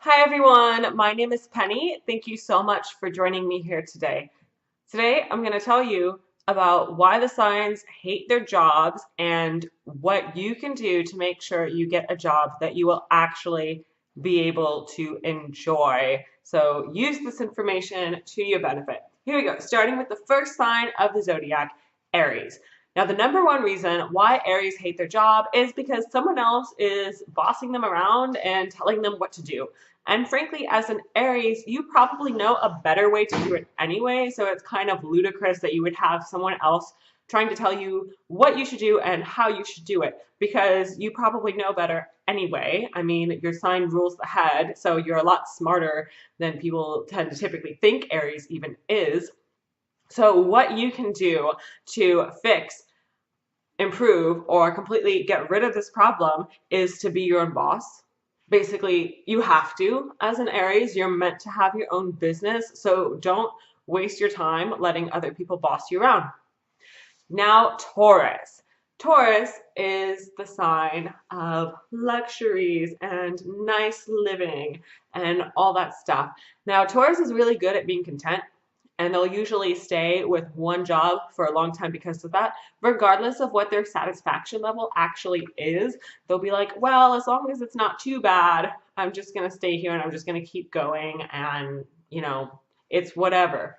Hi everyone, my name is Penny. Thank you so much for joining me here today. Today I'm going to tell you about why the signs hate their jobs and what you can do to make sure you get a job that you will actually be able to enjoy. So use this information to your benefit. Here we go, starting with the first sign of the zodiac, Aries. Now, the number one reason why Aries hate their job is because someone else is bossing them around and telling them what to do. And frankly, as an Aries, you probably know a better way to do it anyway, so it's kind of ludicrous that you would have someone else trying to tell you what you should do and how you should do it, because you probably know better anyway. I mean, your sign rules the head, so you're a lot smarter than people tend to typically think Aries even is. So what you can do to fix, improve, or completely get rid of this problem is to be your own boss. Basically, you have to. As an Aries, you're meant to have your own business, so don't waste your time letting other people boss you around. Now, Taurus. Taurus is the sign of luxuries and nice living and all that stuff. Now, Taurus is really good at being content, and they'll usually stay with one job for a long time because of that, regardless of what their satisfaction level actually is. They'll be like, well, as long as it's not too bad, I'm just going to stay here and I'm just going to keep going, and, it's whatever.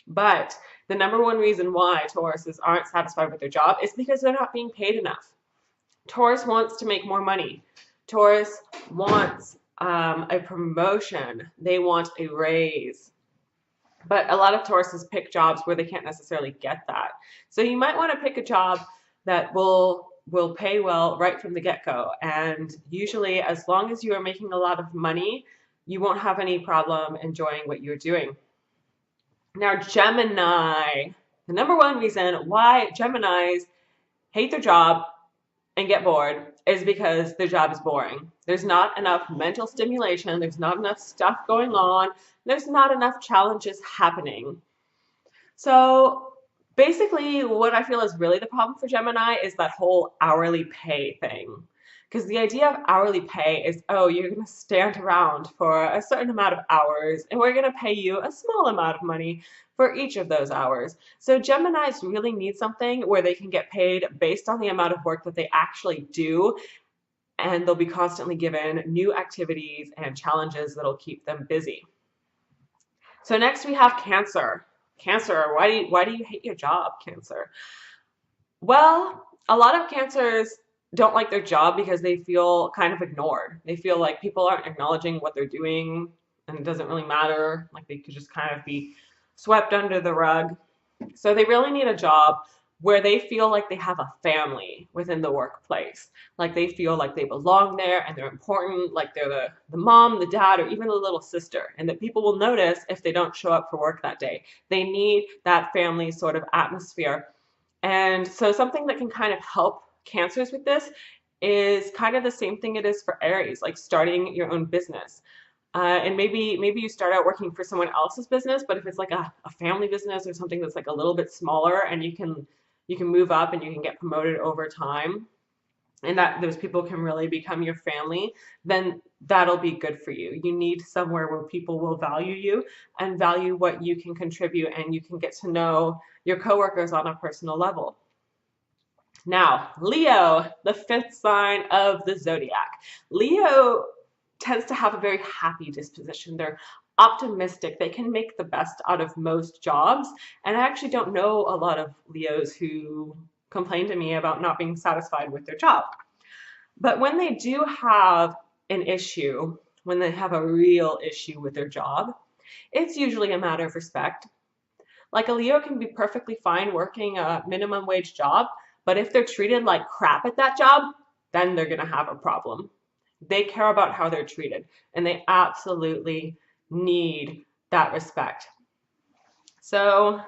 But the number one reason why Tauruses aren't satisfied with their job is because they're not being paid enough. Taurus wants to make more money. Taurus wants a promotion. They want a raise. But a lot of Tauruses pick jobs where they can't necessarily get that. So you might want to pick a job that will pay well right from the get-go. And usually, as long as you are making a lot of money, you won't have any problem enjoying what you're doing. Now, Gemini. The number one reason why Geminis hate their job and get bored is because their job is boring. There's not enough mental stimulation, there's not enough stuff going on, there's not enough challenges happening. So basically, what I feel is really the problem for Gemini is that whole hourly pay thing. Because the idea of hourly pay is, oh, you're going to stand around for a certain amount of hours, and we're going to pay you a small amount of money for each of those hours. So Geminis really need something where they can get paid based on the amount of work that they actually do, and they'll be constantly given new activities and challenges that'll keep them busy. So next we have Cancer. Cancer, why do you hate your job, Cancer? Well, a lot of Cancers don't like their job because they feel kind of ignored. They feel like people aren't acknowledging what they're doing and it doesn't really matter. Like they could just kind of be swept under the rug. So they really need a job where they feel like they have a family within the workplace. Like they feel like they belong there and they're important, like they're the mom, the dad, or even the little sister, and that people will notice if they don't show up for work that day. They need that family sort of atmosphere. And so something that can kind of help Cancers with this is kind of the same thing it is for Aries, like starting your own business. And maybe you start out working for someone else's business, but if it's like a family business or something that's like a little bit smaller and you can move up and you can get promoted over time, and that those people can really become your family, then that'll be good for you. You need somewhere where people will value you and value what you can contribute, and you can get to know your coworkers on a personal level. Now, Leo, the fifth sign of the zodiac. Leo tends to have a very happy disposition. They're optimistic. They can make the best out of most jobs. And I actually don't know a lot of Leos who complain to me about not being satisfied with their job. But when they do have an issue, when they have a real issue with their job, it's usually a matter of respect. Like a Leo can be perfectly fine working a minimum wage job, but if they're treated like crap at that job, then they're going to have a problem. They care about how they're treated, and they absolutely need that respect. So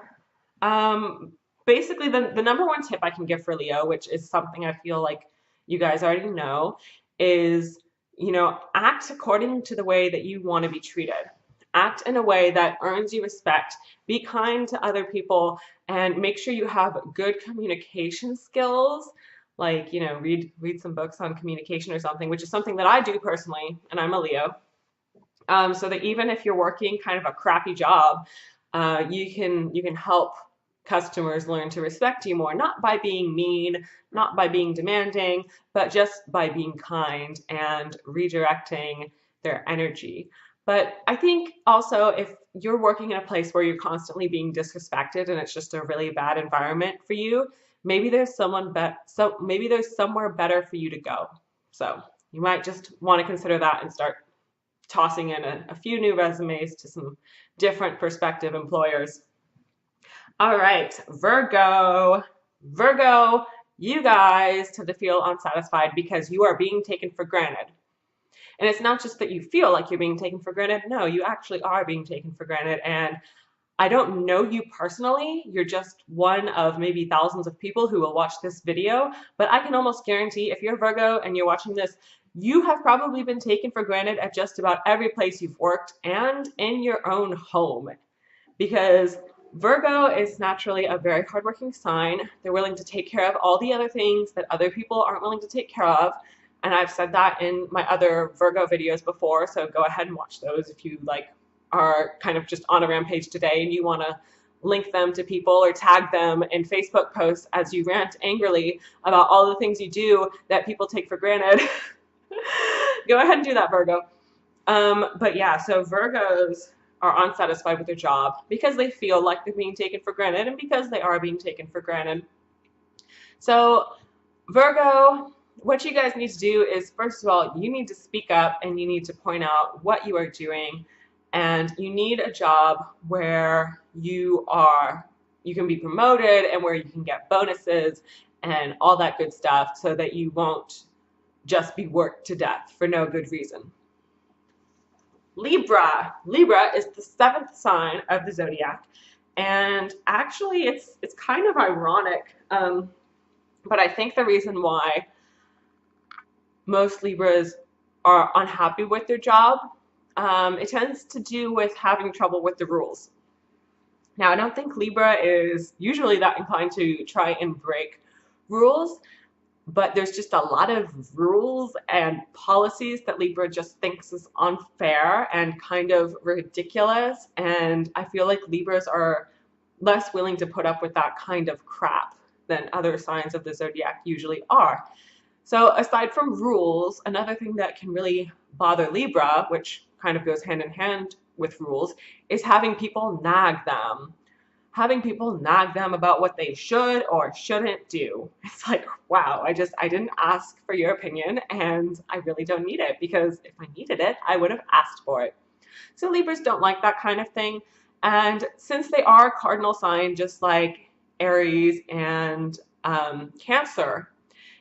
basically, the number one tip I can give for Leo, which is something I feel like you guys already know, is, act according to the way that you want to be treated. Act in a way that earns you respect. Be kind to other people, and make sure you have good communication skills. Like, read some books on communication or something, which is something that I do personally, and I'm a Leo. so that even if you're working kind of a crappy job, you can help customers learn to respect you more, not by being mean, not by being demanding, but just by being kind and redirecting their energy. But I think also if you're working in a place where you're constantly being disrespected and it's just a really bad environment for you, maybe there's maybe there's somewhere better for you to go. So you might just want to consider that and start tossing in a few new resumes to some different prospective employers. All right, Virgo. Virgo, you guys tend to feel unsatisfied because you are being taken for granted. And it's not just that you feel like you're being taken for granted. No, you actually are being taken for granted. And I don't know you personally. You're just one of maybe thousands of people who will watch this video. But I can almost guarantee if you're Virgo and you're watching this, you have probably been taken for granted at just about every place you've worked and in your own home. Because Virgo is naturally a very hardworking sign. They're willing to take care of all the other things that other people aren't willing to take care of. And I've said that in my other Virgo videos before, so go ahead and watch those if you are kind of just on a rampage today and you want to link them to people or tag them in Facebook posts as you rant angrily about all the things you do that people take for granted. Go ahead and do that, Virgo. But yeah, so Virgos are unsatisfied with their job because they feel like they're being taken for granted and because they are being taken for granted. So Virgo, what you guys need to do is, first of all, you need to speak up and you need to point out what you are doing, and you need a job where you can be promoted and where you can get bonuses and all that good stuff so that you won't just be worked to death for no good reason. Libra. Libra is the 7th sign of the zodiac, and actually it's kind of ironic, but I think the reason why most Libras are unhappy with their job, it tends to do with having trouble with the rules. Now, I don't think Libra is usually that inclined to try and break rules, but there's just a lot of rules and policies that Libra just thinks is unfair and kind of ridiculous, and I feel like Libras are less willing to put up with that kind of crap than other signs of the zodiac usually are. So aside from rules, another thing that can really bother Libra, which kind of goes hand in hand with rules, is having people nag them. Having people nag them about what they should or shouldn't do. It's like, wow, I didn't ask for your opinion and I really don't need it, because if I needed it, I would have asked for it. So Libras don't like that kind of thing. And since they are cardinal sign, just like Aries and Cancer,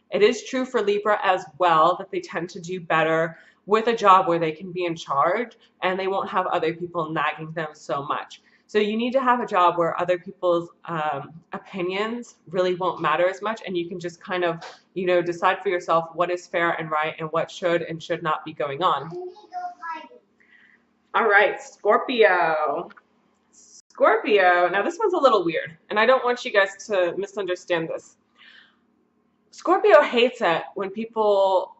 it is true for Libra as well that they tend to do better with a job where they can be in charge and they won't have other people nagging them so much. So you need to have a job where other people's opinions really won't matter as much, and you can just kind of, decide for yourself what is fair and right and what should and should not be going on. All right, Scorpio. Scorpio, now this one's a little weird, and I don't want you guys to misunderstand this. Scorpio hates it when people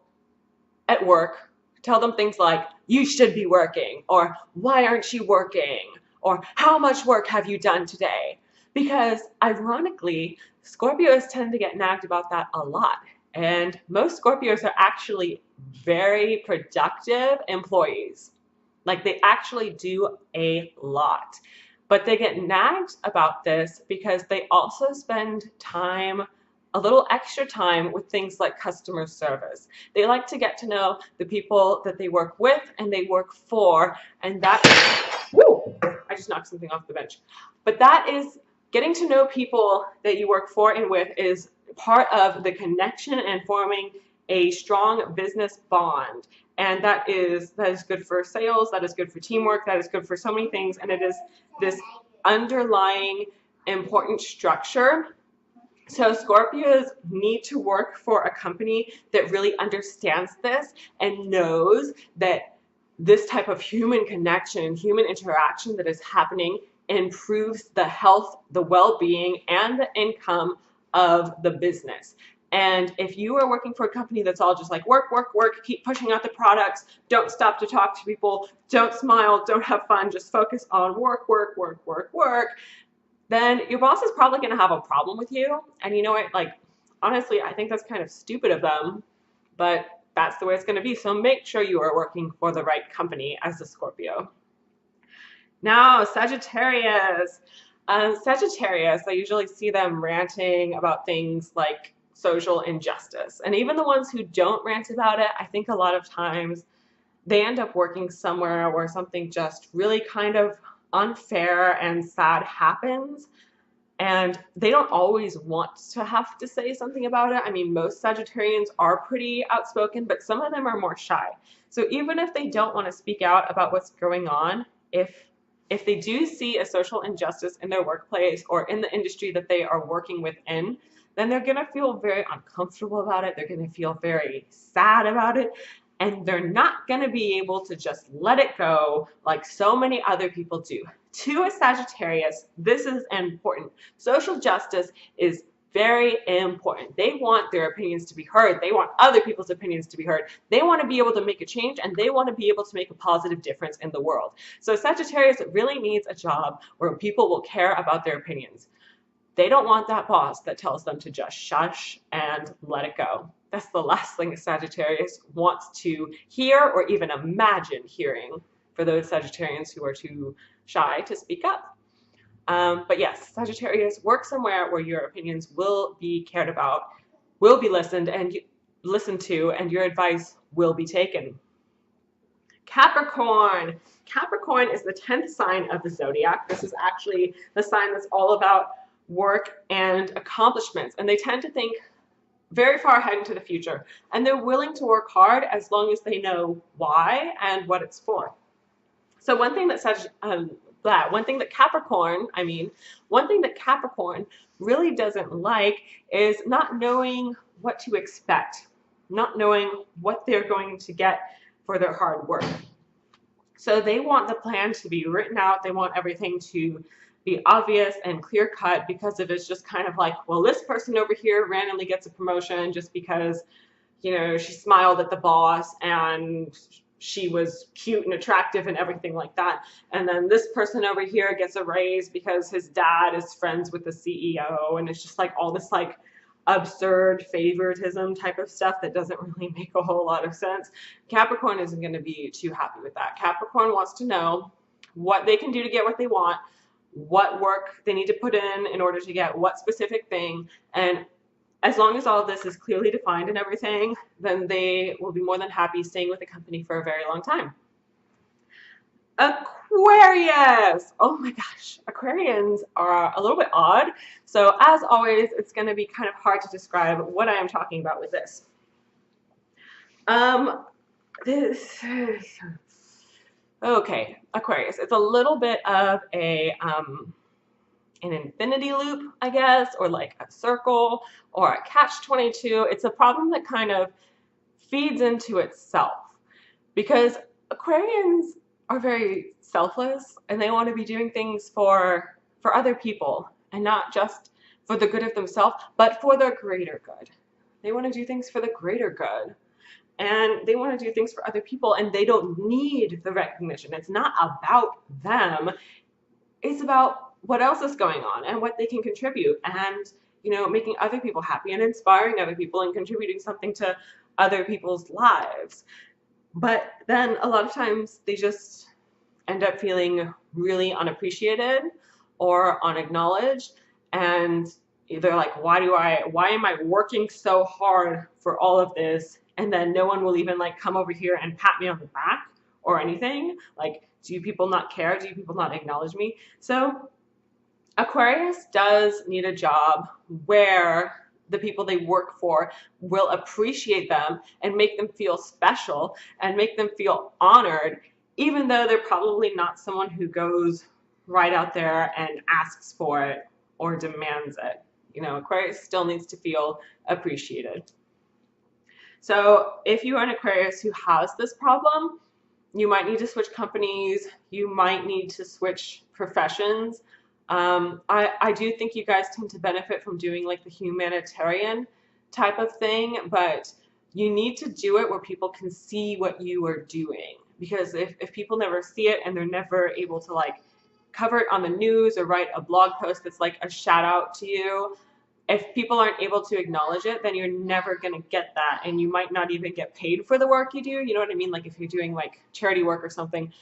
at work tell them things like, you should be working, or why aren't you working, or how much work have you done today? Because ironically, Scorpios tend to get nagged about that a lot. And most Scorpios are actually very productive employees. Like, they actually do a lot. But they get nagged about this because they also spend time, a little extra time, with things like customer service. They like to get to know the people that they work with and they work for, and that, woo, I just knocked something off the bench. But that is, getting to know people that you work for and with is part of the connection and forming a strong business bond. And that is good for sales, that is good for teamwork, that is good for so many things, and it is this underlying important structure. So Scorpios need to work for a company that really understands this and knows that this type of human connection and human interaction that is happening improves the health, the well-being, and the income of the business. And if you are working for a company that's all just like work, work, work, keep pushing out the products, don't stop to talk to people, don't smile, don't have fun, just focus on work, work, work, work, work, then your boss is probably going to have a problem with you. And you know what? Like, honestly, I think that's kind of stupid of them, but that's the way it's going to be. So make sure you are working for the right company as a Scorpio. Now, Sagittarius. Sagittarius, I usually see them ranting about things like social injustice. And even the ones who don't rant about it, I think a lot of times they end up working somewhere where something just really kind of unfair and sad happens. And they don't always want to have to say something about it. I mean, most Sagittarians are pretty outspoken, but some of them are more shy. So even if they don't want to speak out about what's going on, if they do see a social injustice in their workplace or in the industry that they are working within, then they're going to feel very uncomfortable about it. They're going to feel very sad about it. And they're not going to be able to just let it go like so many other people do. To a Sagittarius, this is important. Social justice is very important. They want their opinions to be heard. They want other people's opinions to be heard. They want to be able to make a change, and they want to be able to make a positive difference in the world. So Sagittarius really needs a job where people will care about their opinions. They don't want that boss that tells them to just shush and let it go. That's the last thing a Sagittarius wants to hear or even imagine hearing for those Sagittarians who are too shy to speak up. But yes, Sagittarius, work somewhere where your opinions will be cared about, will be listened to, and your advice will be taken. Capricorn. Capricorn is the 10th sign of the zodiac. This is actually the sign that's all about work and accomplishments, and they tend to think very far ahead into the future, and they're willing to work hard as long as they know why and what it's for. So one thing that Capricorn really doesn't like is not knowing what to expect, not knowing what they're going to get for their hard work. So they want the plan to be written out. They want everything to be obvious and clear cut, because if it's just kind of like, well, this person over here randomly gets a promotion just because, you know, she smiled at the boss and she was cute and attractive and everything like that. And then this person over here gets a raise because his dad is friends with the CEO. And it's just like all this like absurd favoritism type of stuff that doesn't really make a whole lot of sense. Capricorn isn't going to be too happy with that. Capricorn wants to know what they can do to get what they want, what work they need to put in order to get what specific thing. And as long as all of this is clearly defined and everything, then they will be more than happy staying with the company for a very long time. Aquarius. Oh my gosh, Aquarians are a little bit odd. So as always, it's going to be kind of hard to describe what I am talking about with this. Okay, Aquarius. It's a little bit of an infinity loop, I guess, or like a circle or a catch-22. It's a problem that kind of feeds into itself, because Aquarians are very selfless and they want to be doing things for other people, and not just for the good of themselves, but for the greater good. They want to do things for the greater good, and they want to do things for other people, and they don't need the recognition. It's not about them. It's about what else is going on and what they can contribute, and, you know, making other people happy and inspiring other people and contributing something to other people's lives. But then a lot of times they just end up feeling really unappreciated or unacknowledged, and they're like, why am I working so hard for all of this, and then no one will even like come over here and pat me on the back or anything? Like, do people not care? Do people not acknowledge me? So Aquarius does need a job where the people they work for will appreciate them and make them feel special and make them feel honored, even though they're probably not someone who goes right out there and asks for it or demands it. You know, Aquarius still needs to feel appreciated. So if you are an Aquarius who has this problem, you might need to switch companies. You might need to switch professions. I do think you guys tend to benefit from doing like the humanitarian type of thing, but you need to do it where people can see what you are doing. Because if people never see it and they're never able to like cover it on the news or write a blog post that's like a shout out to you, if people aren't able to acknowledge it, then you're never going to get that. And you might not even get paid for the work you do. You know what I mean? Like if you're doing like charity work or something.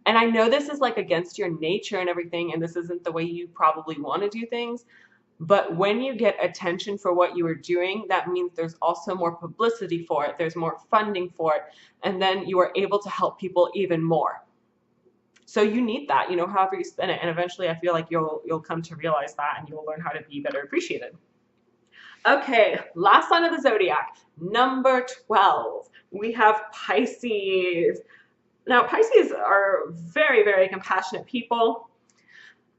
And I know this is like against your nature and everything, and this isn't the way you probably want to do things. But when you get attention for what you are doing, that means there's also more publicity for it. There's more funding for it. And then you are able to help people even more. So you need that, you know, however you spin it. And eventually I feel like you'll come to realize that and you'll learn how to be better appreciated. Okay, last sign of the zodiac, number 12. We have Pisces. Now, Pisces are very, very compassionate people.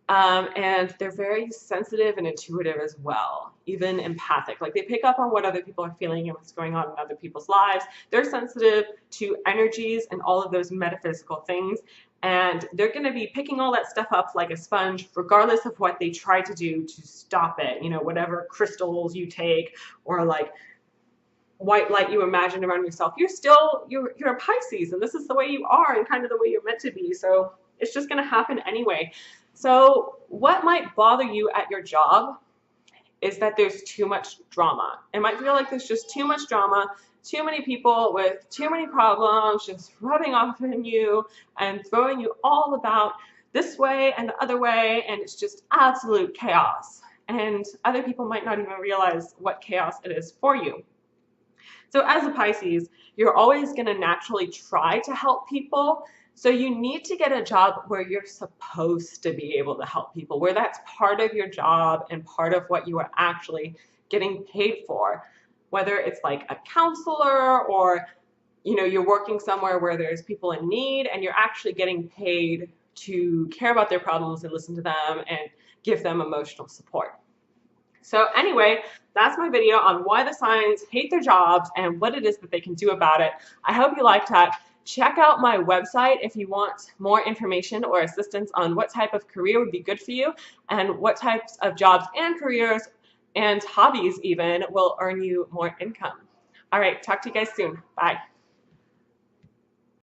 And they're very sensitive and intuitive as well, even empathic. Like they pick up on what other people are feeling and what's going on in other people's lives. They're sensitive to energies and all of those metaphysical things. And they're going to be picking all that stuff up like a sponge, regardless of what they try to do to stop it. You know, whatever crystals you take or like white light you imagine around yourself, you're a Pisces, and this is the way you are and kind of the way you're meant to be. So it's just going to happen anyway. So what might bother you at your job is that there's too much drama. It might feel like there's just too much drama, too many people with too many problems just rubbing off on you and throwing you all about this way and the other way, and it's just absolute chaos. And other people might not even realize what chaos it is for you. So as a Pisces, you're always going to naturally try to help people. So you need to get a job where you're supposed to be able to help people, where that's part of your job and part of what you are actually getting paid for. Whether it's like a counselor or, you know, you're working somewhere where there's people in need and you're actually getting paid to care about their problems and listen to them and give them emotional support. So anyway, that's my video on why the signs hate their jobs and what it is that they can do about it. I hope you liked that. Check out my website if you want more information or assistance on what type of career would be good for you and what types of jobs and careers and hobbies even will earn you more income. All right, talk to you guys soon. Bye.